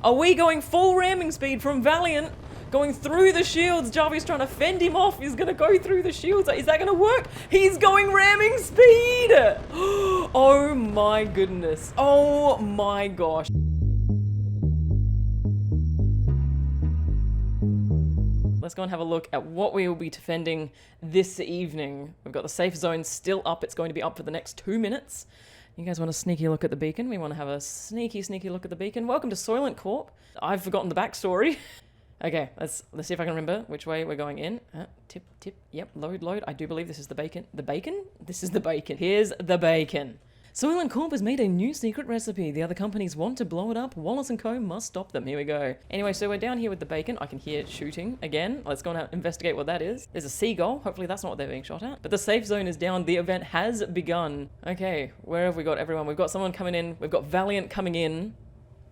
Are we going full ramming speed from Valiant? Going through the shields. Jarvy's trying to fend him off. He's going to go through the shields. Is that going to work? He's going ramming speed. Oh my goodness. Oh my gosh. Let's go and have a look at what we will be defending this evening. We've got the safe zone still up. It's going to be up for the next 2 minutes. You guys want a sneaky look at the beacon? We want to have a sneaky look at the beacon. Welcome to Soylent Corp. I've forgotten the backstory. Okay, let's see if I can remember which way we're going in. Tip. Yep, load. I do believe this is the bacon. The bacon? This is the bacon. Here's the bacon. Soylent Corp has made a new secret recipe. The other companies want to blow it up. Wallace & Co. must stop them. Here we go. Anyway, so we're down here with the bacon. I can hear it shooting again. Let's go and investigate what that is. There's a seagull. Hopefully that's not what they're being shot at. But the safe zone is down. The event has begun. Okay, where have we got everyone? We've got someone coming in. We've got Valiant coming in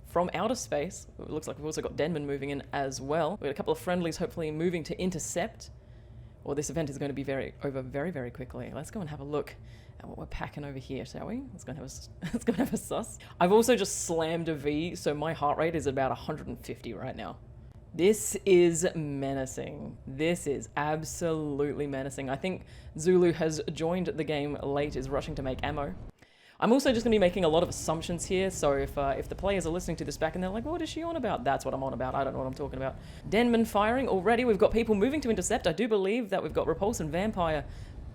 from outer space. It looks like we've also got Denman moving in as well. We've got a couple of friendlies hopefully moving to intercept. Well, this event is going to be over very quickly. Let's go and have a look at what we're packing over here, shall we? Let's go and have a sus. I've also just slammed a V, so my heart rate is about 150 right now. This is menacing. This is absolutely menacing. I think Zulu has joined the game late, is rushing to make ammo. I'm also just going to be making a lot of assumptions here, so if the players are listening to this back and they're like, what is she on about? That's what I'm on about. I don't know what I'm talking about. Denman firing already. We've got people moving to intercept. I do believe that we've got Repulse and Vampire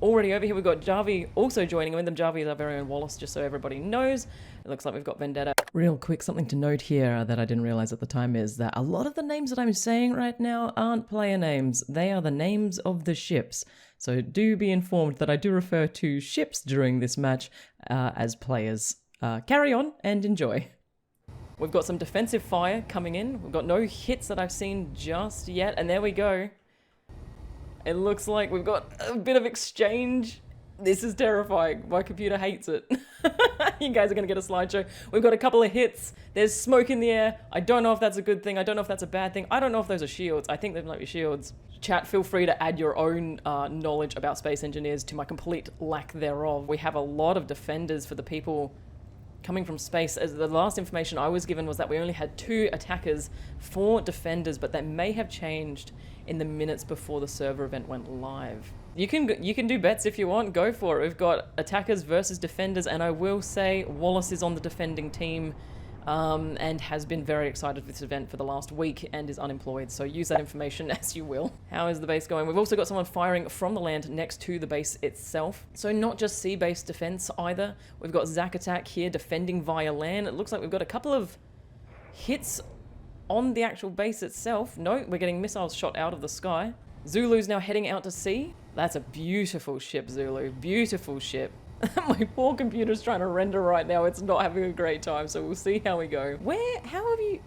already over here. We've got Jarvy also joining with them. Jarvy is our very own Wallace, just so everybody knows. It looks like we've got Vendetta. Real quick, something to note here that I didn't realize at the time is that a lot of the names that I'm saying right now aren't player names. They are the names of the ships. So do be informed that I do refer to ships during this match as players. Carry on and enjoy. We've got some defensive fire coming in. We've got no hits that I've seen just yet. And there we go. It looks like we've got a bit of exchange. This is terrifying. My computer hates it. You guys are going to get a slideshow. We've got a couple of hits. There's smoke in the air. I don't know if that's a good thing. I don't know if that's a bad thing. I don't know if those are shields. I think they might be shields. Chat, feel free to add your own knowledge about space engineers to my complete lack thereof. We have a lot of defenders for the people coming from space. As the last information I was given was that we only had 2 attackers, 4 defenders, but that may have changed in the minutes before the server event went live. You can do bets if you want, go for it. We've got attackers versus defenders, and I will say Wallace is on the defending team and has been very excited for this event for the last week and is unemployed, so use that information as you will. How is the base going? We've also got someone firing from the land next to the base itself, so not just sea-based defense either. We've got Zack Attack here defending via land. It looks like we've got a couple of hits on the actual base itself. No, we're getting missiles shot out of the sky. Zulu's now heading out to sea. That's a beautiful ship, Zulu. Beautiful ship. My poor computer's trying to render right now. It's not having a great time, so we'll see how we go. How have you...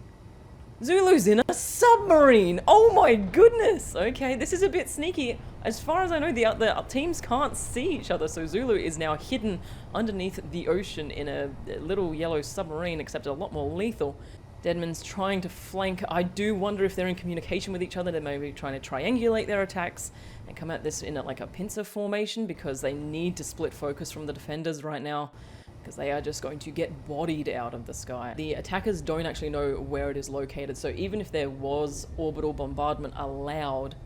Zulu's in a submarine! Oh my goodness! Okay, this is a bit sneaky. As far as I know, the teams can't see each other, so Zulu is now hidden underneath the ocean in a little yellow submarine, except a lot more lethal. Deadman's trying to flank. I do wonder if they're in communication with each other. They may be trying to triangulate their attacks and come at this in like a pincer formation because they need to split focus from the defenders right now because they are just going to get bodied out of the sky. The attackers don't actually know where it is located, so even if there was orbital bombardment allowed,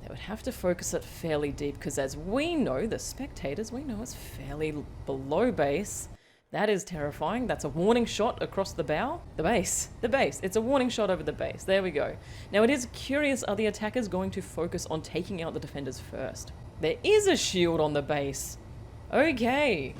they would have to focus it fairly deep because as we know, the spectators, we know it's fairly below base. That is terrifying. That's a warning shot across the bow. The base. It's a warning shot over the base. There we go. Now it is curious, are the attackers going to focus on taking out the defenders first? There is a shield on the base. Okay.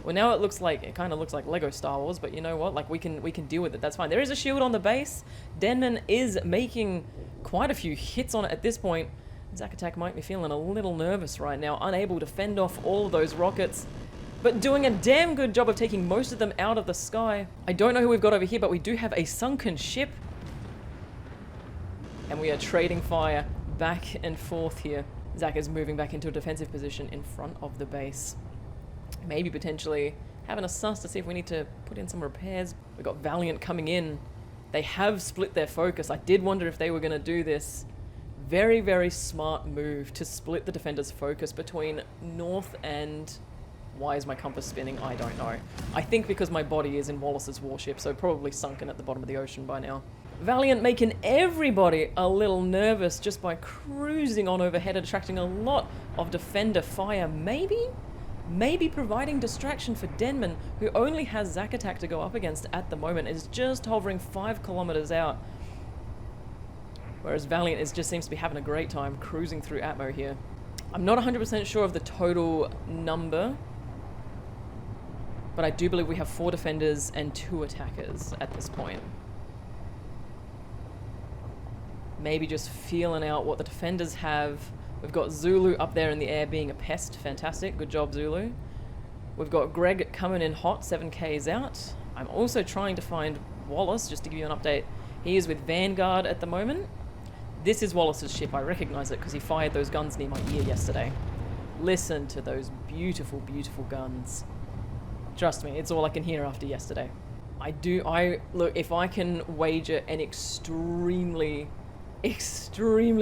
Well, now it kind of looks like Lego Star Wars, but you know what? Like we can deal with it. That's fine. There is a shield on the base. Denman is making quite a few hits on it at this point. Zack Attack might be feeling a little nervous right now, unable to fend off all of those rockets, but doing a damn good job of taking most of them out of the sky. I don't know who we've got over here, but we do have a sunken ship. And we are trading fire back and forth here. Zack is moving back into a defensive position in front of the base. Maybe potentially having a sus to see if we need to put in some repairs. We've got Valiant coming in. They have split their focus. I did wonder if they were going to do this. Very smart move to split the defender's focus between north and Why is my compass spinning? I don't know. I think because my body is in Wallace's warship, so probably sunken at the bottom of the ocean by now. Valiant making everybody a little nervous just by cruising on overhead, attracting a lot of defender fire. Maybe providing distraction for Denman, who only has Zack Attack to go up against at the moment, is just hovering 5 kilometers out. Whereas Valiant just seems to be having a great time cruising through Atmo here. I'm not 100% sure of the total number, but I do believe we have 4 defenders and 2 attackers at this point. Maybe just feeling out what the defenders have. We've got Zulu up there in the air being a pest. Fantastic. Good job, Zulu. We've got Greg coming in hot, 7Ks out. I'm also trying to find Wallace, just to give you an update. He is with Vanguard at the moment. This is Wallace's ship. I recognize it because he fired those guns near my ear yesterday. Listen to those beautiful, beautiful guns. Trust me, it's all I can hear after yesterday. Look, if I can wager an extremely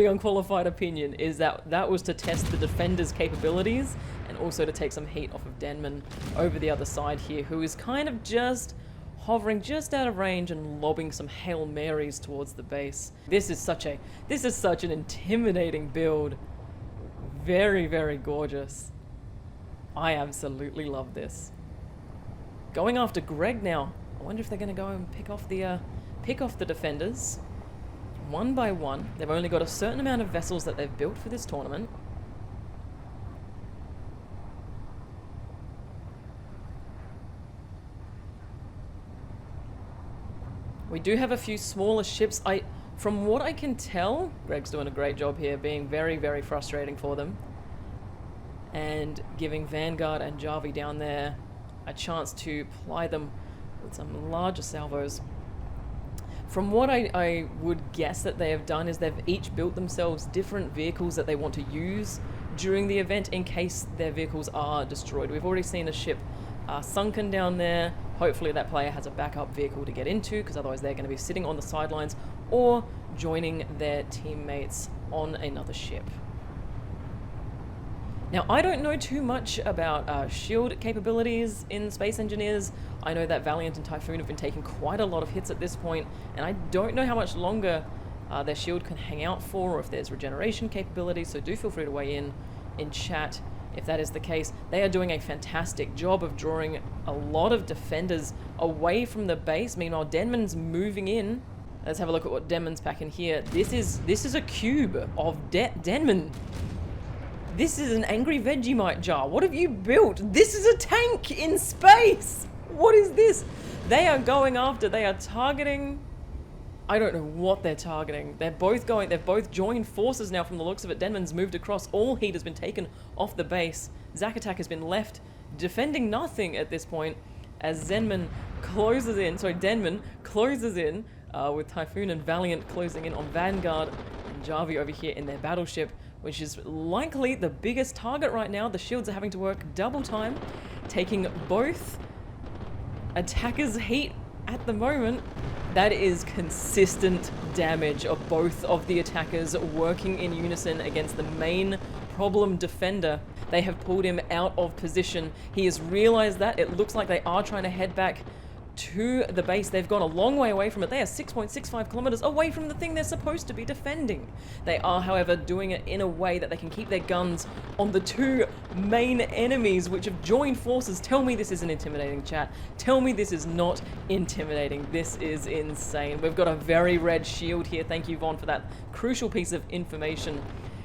unqualified opinion, is that was to test the defender's capabilities and also to take some heat off of Denman over the other side here, who is kind of just hovering just out of range and lobbing some Hail Marys towards the base. This is such an intimidating build. Very, very gorgeous. I absolutely love this. Going after Greg now. I wonder if they're going to go and pick off the defenders. One by one. They've only got a certain amount of vessels that they've built for this tournament. We do have a few smaller ships. From what I can tell, Greg's doing a great job here, being very, very frustrating for them. And giving Vanguard and Jarvie down there a chance to ply them with some larger salvos. From what I would guess that they have done is they've each built themselves different vehicles that they want to use during the event in case their vehicles are destroyed. We've already seen a ship sunken down there. Hopefully that player has a backup vehicle to get into, because otherwise they're going to be sitting on the sidelines or joining their teammates on another ship. Now, I don't know too much about shield capabilities in Space Engineers. I know that Valiant and Typhoon have been taking quite a lot of hits at this point, and I don't know how much longer their shield can hang out for, or if there's regeneration capabilities, so do feel free to weigh in chat if that is the case. They are doing a fantastic job of drawing a lot of defenders away from the base. Meanwhile, Denman's moving in. Let's have a look at what Denman's packing here. This is a cube of Denman. This is an angry Vegemite jar. What have you built? This is a tank in space. What is this? They are targeting. I don't know what they're targeting. They've both joined forces now from the looks of it. Denman's moved across. All heat has been taken off the base. Zack Attack has been left defending nothing at this point as Denman closes in with Typhoon and Valiant closing in on Vanguard and Jarvie over here in their battleship, which is likely the biggest target right now. The shields are having to work double time, taking both attackers' heat at the moment. That is consistent damage of both of the attackers working in unison against the main problem defender. They have pulled him out of position. He has realized that. It looks like they are trying to head back to the base. They've gone a long way away from it. They are 6.65 kilometers away from the thing they're supposed to be defending. They are, however, doing it in a way that they can keep their guns on the two main enemies which have joined forces. Tell me this isn't intimidating, chat. Tell me this is not intimidating. This is insane. We've got a very red shield here. Thank you, Vaughn, for that crucial piece of information.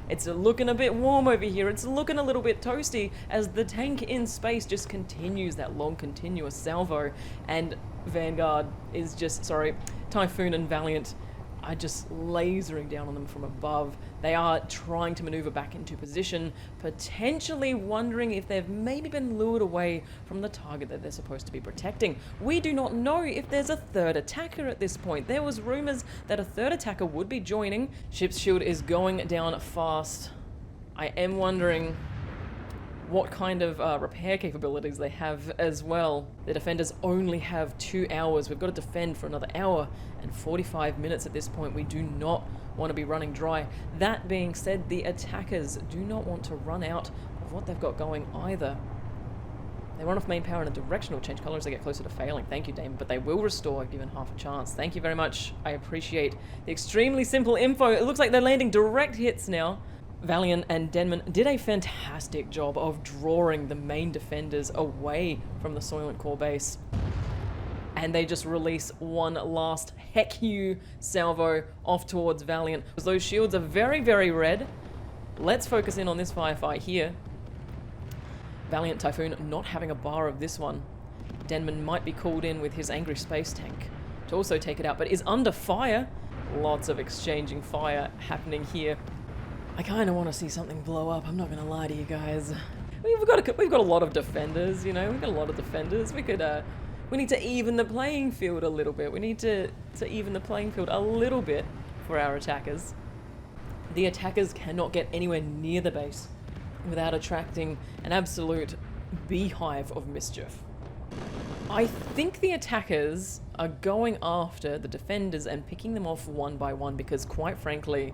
It's looking a bit warm over here. It's looking a little bit toasty as the tank in space just continues that long continuous salvo, and Vanguard is just, Typhoon and Valiant are just lasering down on them from above. They are trying to maneuver back into position, potentially wondering if they've maybe been lured away from the target that they're supposed to be protecting. We do not know if there's a third attacker at this point. There was rumors that a third attacker would be joining. Ship's shield is going down fast. I am wondering what kind of repair capabilities they have as well. The defenders only have 2 hours. We've got to defend for another hour and 45 minutes at this point. We do not want to be running dry. That being said, the attackers do not want to run out of what they've got going either. They run off main power in a directional change color as they get closer to failing. Thank you, Damon, but they will restore given half a chance. Thank you very much. I appreciate the extremely simple info. It looks like they're landing direct hits now. Valiant and Denman did a fantastic job of drawing the main defenders away from the Soylent Core base. And they just release one last heck you salvo off towards Valiant. Those shields are very, very red. Let's focus in on this firefight here. Valiant Typhoon not having a bar of this one. Denman might be called in with his angry space tank to also take it out, but is under fire. Lots of exchanging fire happening here. I kind of want to see something blow up, I'm not going to lie to you guys. We've got a lot of defenders, you know, we've got a lot of defenders. We need to even the playing field a little bit. We need to even the playing field a little bit for our attackers. The attackers cannot get anywhere near the base without attracting an absolute beehive of mischief. I think the attackers are going after the defenders and picking them off one by one because, quite frankly,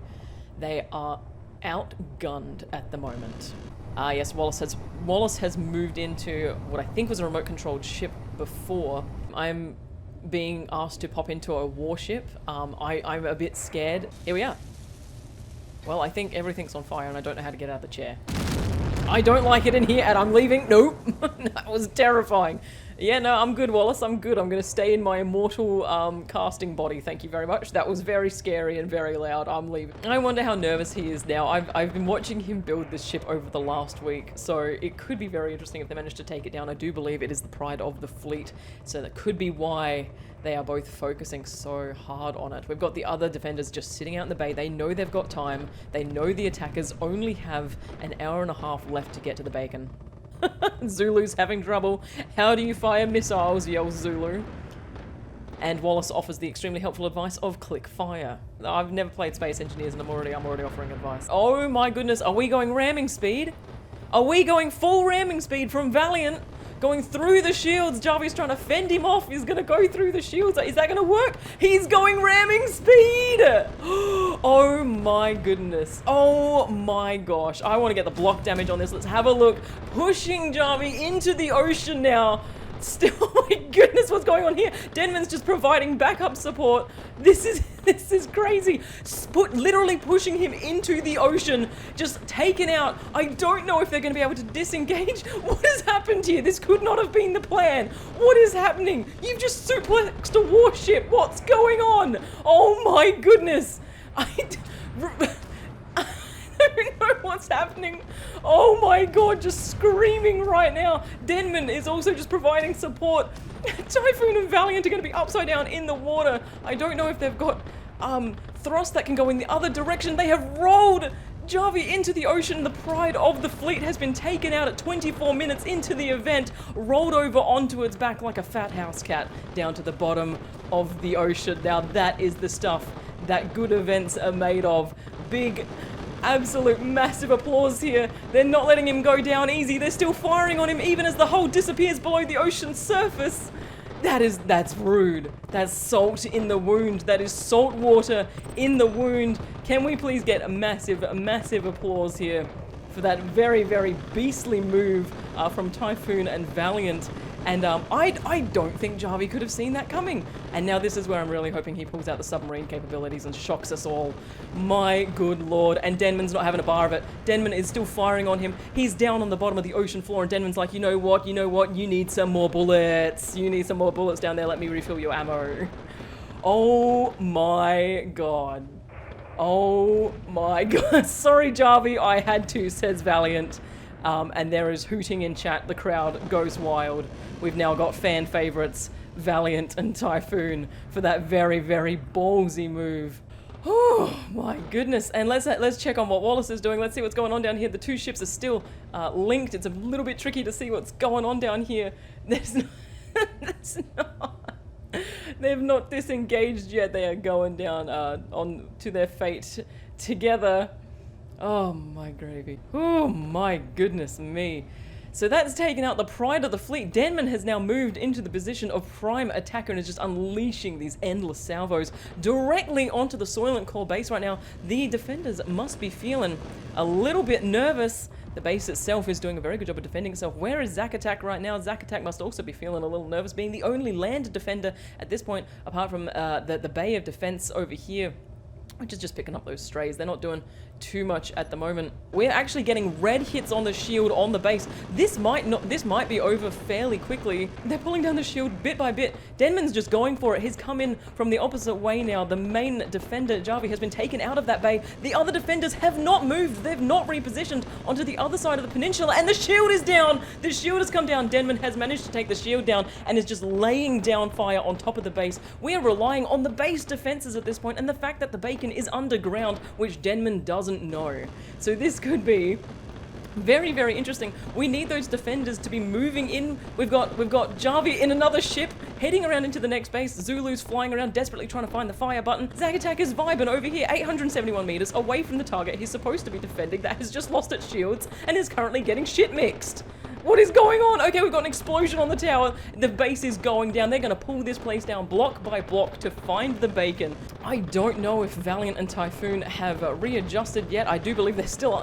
they are outgunned at the moment. Yes, Wallace has moved into what I think was a remote-controlled ship before. I'm being asked to pop into a warship. I'm a bit scared. Here we are. Well, I think everything's on fire and I don't know how to get out of the chair. I don't like it in here and I'm leaving. Nope. That was terrifying. Yeah, no, I'm good, Wallace. I'm good. I'm going to stay in my immortal casting body. Thank you very much. That was very scary and very loud. I'm leaving. I wonder how nervous he is now. I've been watching him build this ship over the last week, so it could be very interesting if they manage to take it down. I do believe it is the pride of the fleet, so that could be why they are both focusing so hard on it. We've got the other defenders just sitting out in the bay. They know they've got time. They know the attackers only have an hour and a half left to get to the bacon. Zulu's having trouble. How do you fire missiles? Yells Zulu. And Wallace offers the extremely helpful advice of click fire. I've never played Space Engineers and I'm already offering advice. Oh my goodness, are we going ramming speed? Are we going full ramming speed from Valiant? Going through the shields. Jarvis trying to fend him off. He's going to go through the shields. Is that going to work? He's going ramming speed. Oh my goodness. Oh my gosh. I want to get the block damage on this. Let's have a look. Pushing Jarvis into the ocean now. Still, oh my goodness, what's going on here? Denman's just providing backup support. This is crazy. Literally pushing him into the ocean, just taken out. I don't know if they're going to be able to disengage. What has happened here? This could not have been the plan. What is happening? You've just suplexed a warship. What's going on? Oh my goodness. I don't know what's happening. Oh my god, just screaming right now. Denman is also just providing support. Typhoon and Valiant are going to be upside down in the water. I don't know if they've got thrust that can go in the other direction. They have rolled Jarvi into the ocean. The pride of the fleet has been taken out at 24 minutes into the event, rolled over onto its back like a fat house cat down to the bottom of the ocean. Now that is the stuff that good events are made of. Big, absolute massive applause here. They're not letting him go down easy. They're still firing on him even as the hull disappears below the ocean surface. That's rude. That's salt in the wound. That is salt water in the wound. Can we please get a massive applause here for that very, very beastly move from Typhoon and Valiant. And I don't think Jarvi could have seen that coming. And now this is where I'm really hoping he pulls out the submarine capabilities and shocks us all. My good lord. And Denman's not having a bar of it. Denman is still firing on him. He's down on the bottom of the ocean floor and Denman's like, you know what, you need some more bullets. You need some more bullets down there. Let me refill your ammo. Oh my god. Oh my god. Sorry, Jarvi, I had to, says Valiant. And there is hooting in chat. The crowd goes wild. We've now got fan favorites, Valiant and Typhoon, for that very, very ballsy move. Oh my goodness. And let's check on what Wallace is doing. Let's see what's going on down here. The two ships are still linked. It's a little bit tricky to see what's going on down here. They've not disengaged yet. They are going down on to their fate together. Oh my gravy. Oh my goodness me. So that's taken out the pride of the fleet. Denman has now moved into the position of prime attacker and is just unleashing these endless salvos directly onto the Soylent Core base right now. The defenders must be feeling a little bit nervous. The base itself is doing a very good job of defending itself. Where is Zakatak right now? Zakatak must also be feeling a little nervous, being the only land defender at this point, apart from the Bay of Defense over here, which is just picking up those strays. They're not doing too much at the moment. We're actually getting red hits on the shield on the base. This might be over fairly quickly. They're pulling down the shield bit by bit. Denman's just going for it. He's come in from the opposite way now. The main defender, Jarvi, has been taken out of that bay. The other defenders have not moved. They've not repositioned onto the other side of the peninsula, and the shield is down. The shield has come down. Denman has managed to take the shield down and is just laying down fire on top of the base. We are relying on the base defenses at this point, and the fact that the beacon is underground, which Denman doesn't know. So this could be very, very interesting. We need those defenders to be moving in. We've got Jarvi in another ship heading around into the next base. Zulu's flying around desperately trying to find the fire button. Zagatak is vibing over here, 871 meters away from the target he's supposed to be defending, that has just lost its shields and is currently getting shit mixed. What is going on? Okay, we've got an explosion on the tower. The base is going down. They're going to pull this place down block by block to find the beacon. I don't know if Valiant and Typhoon have readjusted yet. I do believe they're still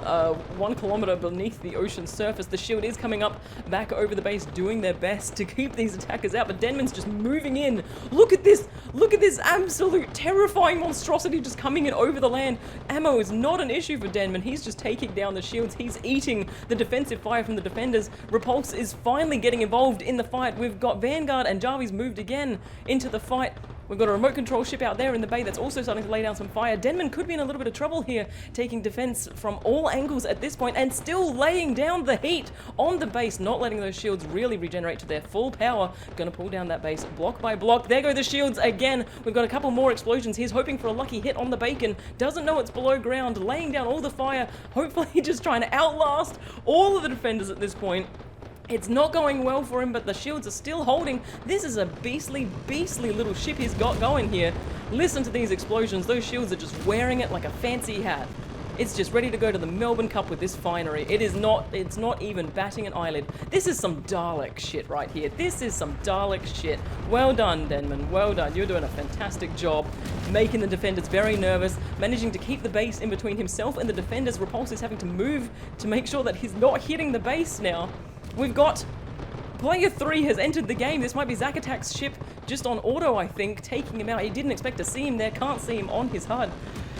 1 kilometer beneath the ocean surface. The shield is coming up back over the base, doing their best to keep these attackers out, but Denman's just moving in. Look at this. Look at this absolute terrifying monstrosity just coming in over the land. Ammo is not an issue for Denman. He's just taking down the shields. He's eating the defensive fire from the defenders. Repulse is finally getting involved in the fight. We've got Vanguard and Jarvi's moved again into the fight. We've got a remote control ship out there in the bay that's also starting to lay down some fire. Denman could be in a little bit of trouble here, taking defense from all angles at this point and still laying down the heat on the base, not letting those shields really regenerate to their full power. Gonna pull down that base block by block. There go the shields again. We've got a couple more explosions. He's hoping for a lucky hit on the beacon. Doesn't know it's below ground, laying down all the fire. Hopefully just trying to outlast all of the defenders at this point. It's not going well for him, but the shields are still holding. This is a beastly, beastly little ship he's got going here. Listen to these explosions. Those shields are just wearing it like a fancy hat. It's just ready to go to the Melbourne Cup with this finery. It's not even batting an eyelid. This is some Dalek shit right here. This is some Dalek shit. Well done, Denman. Well done. You're doing a fantastic job, making the defenders very nervous, managing to keep the base in between himself and the defenders. Repulse is having to move to make sure that he's not hitting the base now. We've got player 3 has entered the game. This might be Zakatak's ship just on auto, I think, taking him out. He didn't expect to see him there. Can't see him on his HUD.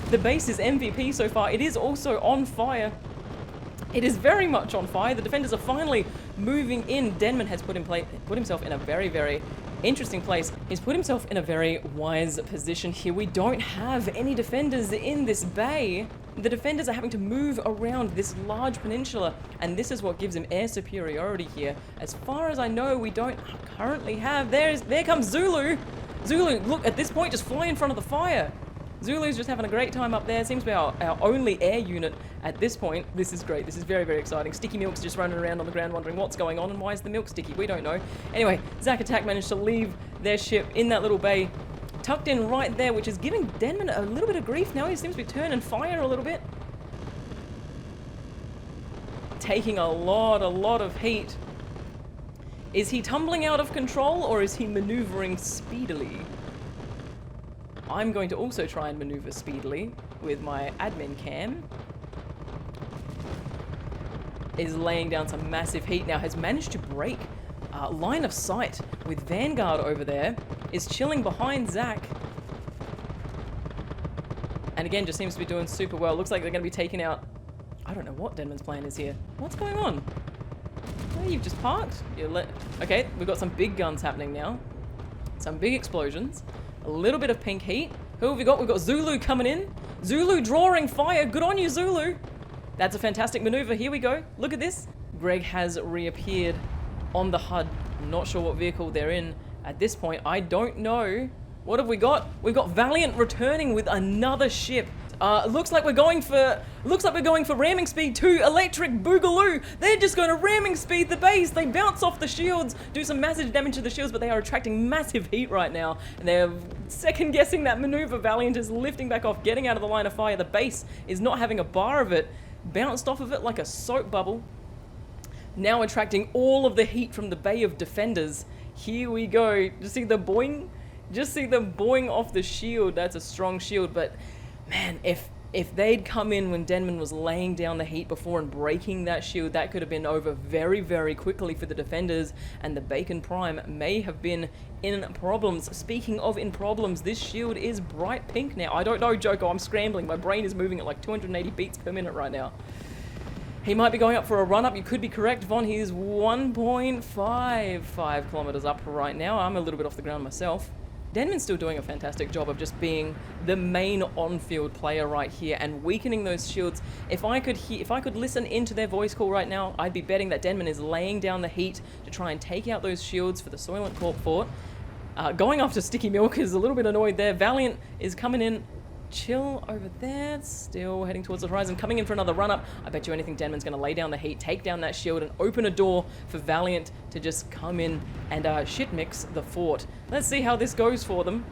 The base is MVP so far. It is also on fire. It is very much on fire. The defenders are finally moving in. Denman has put himself in a very, very interesting place. He's put himself in a very wise position here. We don't have any defenders in this bay. The defenders are having to move around this large peninsula, and this is what gives him air superiority here. As far as I know, we don't currently have... There comes Zulu! Zulu, look, at this point, just fly in front of the fire. Zulu's just having a great time up there. Seems to be our only air unit at this point. This is great. This is very, very exciting. Sticky Milk's just running around on the ground wondering what's going on and why is the milk sticky? We don't know. Anyway, Zakatak managed to leave their ship in that little bay, tucked in right there, which is giving Denman a little bit of grief now. He seems to be turning fire a little bit. Taking a lot of heat. Is he tumbling out of control or is he maneuvering speedily? I'm going to also try and maneuver speedily with my admin cam. Is laying down some massive heat now, has managed to break line of sight with Vanguard over there, is chilling behind Zach. And again, just seems to be doing super well. Looks like they're going to be taking out... I don't know what Denman's plan is here. What's going on? Oh, you've just parked? Okay, we've got some big guns happening now. Some big explosions. A little bit of pink heat. Who have we got? We've got Zulu coming in. Zulu drawing fire. Good on you, Zulu. That's a fantastic maneuver. Here we go. Look at this. Greg has reappeared on the HUD. I'm not sure what vehicle they're in at this point. I don't know. What have we got? We've got Valiant returning with another ship. Looks like we're going for ramming speed 2, electric boogaloo. They're just going to ramming speed the base. They bounce off the shields, do some massive damage to the shields, but they are attracting massive heat right now. And they're second guessing that maneuver. Valiant is lifting back off, getting out of the line of fire. The base is not having a bar of it. Bounced off of it like a soap bubble. Now attracting all of the heat from the Bay of Defenders. Here we go. Just see the boing? Just see them boing off the shield. That's a strong shield, but man, if If they'd come in when Denman was laying down the heat before and breaking that shield, that could have been over very, very quickly for the defenders, and the Bacon Prime may have been in problems. Speaking of in problems, this shield is bright pink now. I don't know, Joko, I'm scrambling. My brain is moving at like 280 beats per minute right now. He might be going up for a run-up. You could be correct, Von. He is 1.55 kilometers up right now. I'm a little bit off the ground myself. Denman's still doing a fantastic job of just being the main on-field player right here and weakening those shields. If I could listen into their voice call right now, I'd be betting that Denman is laying down the heat to try and take out those shields for the Soylent Corp fort. Going after Sticky Milk is a little bit annoyed there. Valiant is coming in. Chill over there, still heading towards the horizon, coming in for another run-up. I bet you anything Denman's going to lay down the heat, take down that shield, and open a door for Valiant to just come in and shit mix the fort. Let's see how this goes for them.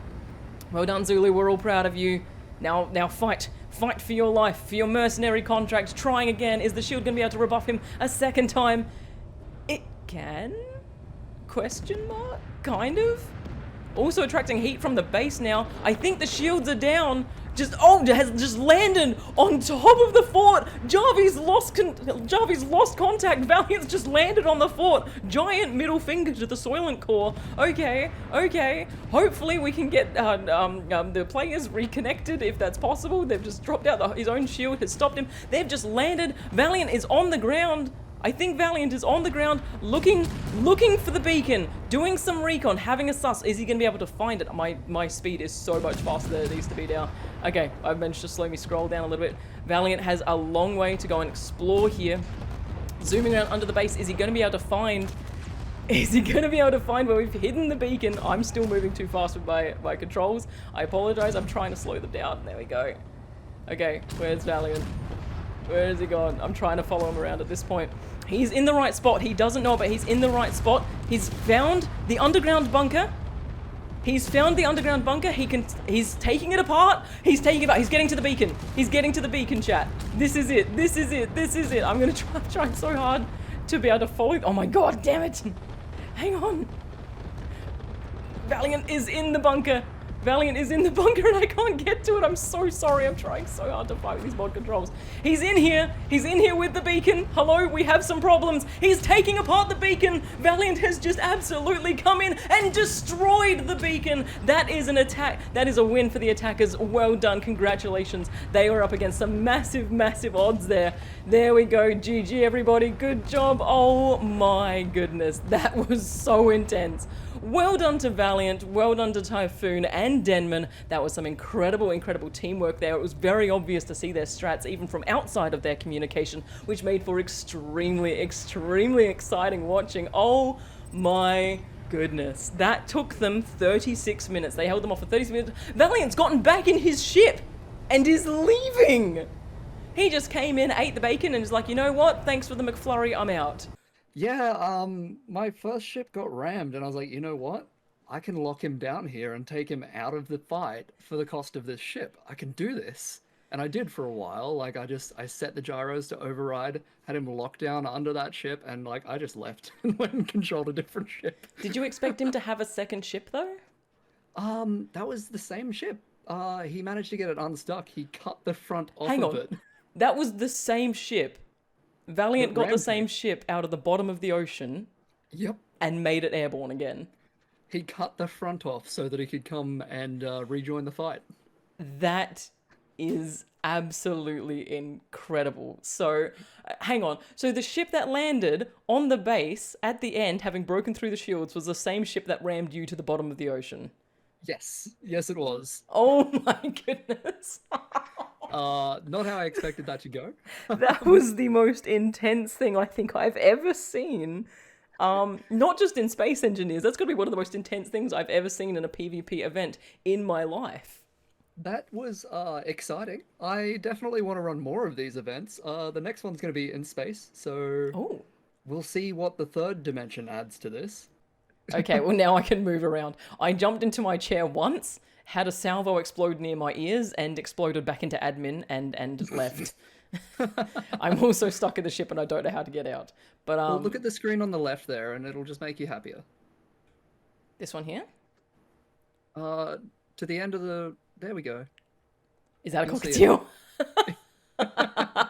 Well done, Zulu, we're all proud of you. Now fight. Fight for your life, for your mercenary contract. Trying again. Is the shield going to be able to rebuff him a second time? It can? Question mark? Kind of? Also attracting heat from the base now. I think the shields are down. Has just landed on top of the fort. Jarvis lost contact. Valiant's just landed on the fort. Giant middle finger to the Soylent Core. Okay. Hopefully we can get the players reconnected if that's possible. They've just dropped out. His own shield has stopped him. They've just landed. Valiant is on the ground. I think Valiant is on the ground, looking for the beacon, doing some recon, having a sus. Is he going to be able to find it? My speed is so much faster than it needs to be now. Okay, I've managed to slow me scroll down a little bit. Valiant has a long way to go and explore here. Zooming around under the base, is he going to be able to find... Is he going to be able to find where we've hidden the beacon? I'm still moving too fast with my controls. I apologize, I'm trying to slow them down. There we go. Okay, where's Valiant? Where is he gone? I'm trying to follow him around at this point. He's in the right spot. He doesn't know it, but he's in the right spot. He's found the underground bunker. He's found the underground bunker. He's taking it apart. He's taking it apart. He's getting to the beacon. He's getting to the beacon, chat. This is it. This is it. This is it. I'm going to try so hard to be able to follow. Oh my god, damn it. Hang on. Valiant is in the bunker. Valiant is in the bunker and I can't get to it. I'm so sorry. I'm trying so hard to fight with these mod controls. He's in here. He's in here with the beacon. Hello, we have some problems. He's taking apart the beacon. Valiant has just absolutely come in and destroyed the beacon. That is an attack. That is a win for the attackers. Well done. Congratulations. They were up against some massive, massive odds there. There we go. GG, everybody. Good job. Oh my goodness. That was so intense. Well done to Valiant, well done to Typhoon and Denman. That was some incredible, incredible teamwork there. It was very obvious to see their strats even from outside of their communication, which made for extremely, extremely exciting watching. Oh my goodness. That took them 36 minutes. They held them off for 36 minutes. Valiant's gotten back in his ship and is leaving. He just came in, ate the bacon, and is like, you know what? Thanks for the McFlurry, I'm out. Yeah, my first ship got rammed, and I was like, you know what? I can lock him down here and take him out of the fight for the cost of this ship. I can do this. And I did for a while. Like, I set the gyros to override, had him locked down under that ship, and, like, I just left and went and controlled a different ship. Did you expect him to have a second ship, though? That was the same ship. He managed to get it unstuck. He cut the front off Hang of on. it. That was the same ship. Valiant got the same ship out of the bottom of the ocean. Yep. And made it airborne again. He cut the front off so that he could come and rejoin the fight. That is absolutely incredible. So, hang on. So the ship that landed on the base at the end, having broken through the shields, was the same ship that rammed you to the bottom of the ocean? Yes. Yes, it was. Oh my goodness. Not how I expected that to go. That was the most intense thing I think I've ever seen. Not just in Space Engineers. That's got to be one of the most intense things I've ever seen in a PvP event in my life. That was exciting. I definitely want to run more of these events. The next one's going to be in space, so we'll see what the third dimension adds to this. Okay, well now I can move around. I jumped into my chair once, had a salvo explode near my ears, and exploded back into admin and left. I'm also stuck in the ship and I don't know how to get out. But well, look at the screen on the left there, and it'll just make you happier. This one here? To the end of the... There we go. Is that a You'll see it. cockatiel?